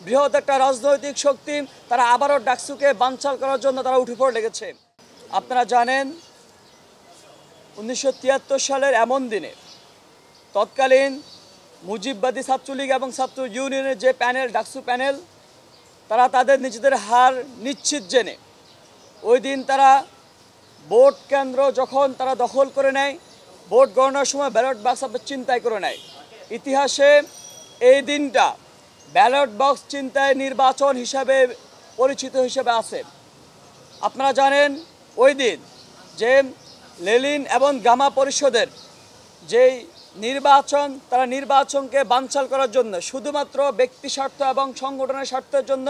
বৃহৎ একটা রাজনৈতিক শক্তি তারা আবারও ডাকসুকে বানচাল করার জন্য তারা উঠে পড়ে লেগেছে। আপনারা জানেন 1973 সালের এমন দিনে তৎকালীন মুজিববাদী ছাত্রলীগ এবং ছাত্র ইউনিয়নের যে প্যানেল, ডাকসু প্যানেল, তারা তাদের নিজেদের হার নিশ্চিত জেনে ওই দিন তারা ভোট কেন্দ্র যখন তারা দখল করে নেয়, ভোট গণনার সময় ব্যালট বাক্স ছিনতাই করে নেয়। ইতিহাসে এই দিনটা ব্যালট বক্স ছিনতাই নির্বাচন হিসাবে পরিচিত হিসেবে আছে। আপনারা জানেন ওই দিন যে লেনিন এবং গামা পরিষদের যেই নির্বাচন, তারা নির্বাচনকে বানচাল করার জন্য শুধুমাত্র ব্যক্তি স্বার্থ এবং সংগঠনের স্বার্থের জন্য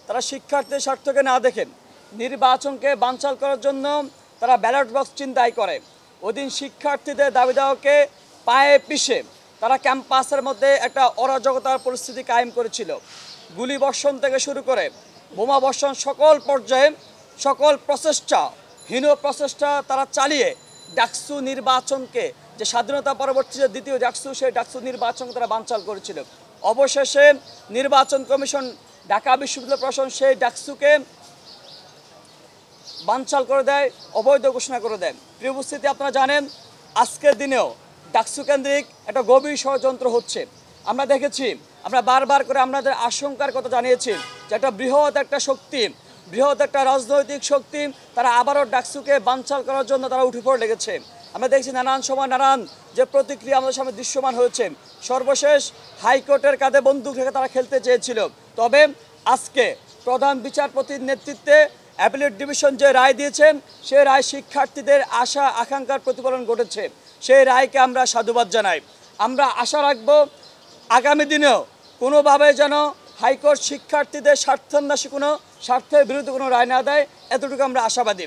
তারা শিক্ষার্থীর স্বার্থকে না দেখেন নির্বাচনকে বানচাল করার জন্য তারা ব্যালট বক্স ছিনতাই করে। ওই দিন শিক্ষার্থীদের দাবি দাওয়াকে পায়ে পিষে তারা ক্যাম্পাসের মধ্যে একটা অরাজকতার পরিস্থিতি কায়েম করেছিল। গুলি বর্ষণ থেকে শুরু করে বোমা বর্ষণ সকল পর্যায়ে সকল প্রচেষ্টা, হীন প্রচেষ্টা তারা চালিয়ে ডাকসু নির্বাচনকে, যে স্বাধীনতা পরবর্তী যে দ্বিতীয় ডাকসু, সেই ডাকসু নির্বাচন তারা বানচাল করেছিল। অবশেষে নির্বাচন কমিশন, ঢাকা বিশ্ববিদ্যালয় প্রশাসন সেই ডাকসুকে বানচাল করে দেয়, অবৈধ ঘোষণা করে দেয়। প্রিয় উপস্থিতি, আপনারা জানেন আজকের দিনেও ডাকসু কেন্দ্রিক একটা গভীর ষড়যন্ত্র হচ্ছে। আমরা দেখেছি, আমরা বারবার করে আপনাদের আশঙ্কার কথা জানিয়েছি যে একটা বৃহৎ একটা শক্তি, বৃহৎ একটা রাজনৈতিক শক্তি তারা আবারও ডাকসুকে বানচাল করার জন্য তারা উঠে পড়ে লেগেছে। আমরা দেখছি নানান সময় নানান যে প্রতিক্রিয়া আমাদের সামনে দৃশ্যমান হয়েছে। সর্বশেষ হাইকোর্টের কাঁধে বন্দুক রেখে তারা খেলতে চেয়েছিল, তবে আজকে প্রধান বিচারপতির নেতৃত্বে অ্যাপিলেট ডিভিশন যে রায় দিয়েছেন, সেই রায় শিক্ষার্থীদের আশা আকাঙ্ক্ষার প্রতিফলন ঘটেছে। সেই রায়কে আমরা সাধুবাদ জানাই। আমরা আশা রাখব আগামী দিনেও কোনোভাবে যেন হাইকোর্ট শিক্ষার্থীদের স্বার্থান্বেষী কোনো স্বার্থের বিরুদ্ধে কোনো রায় না দেয়, এতটুকু আমরা আশাবাদী।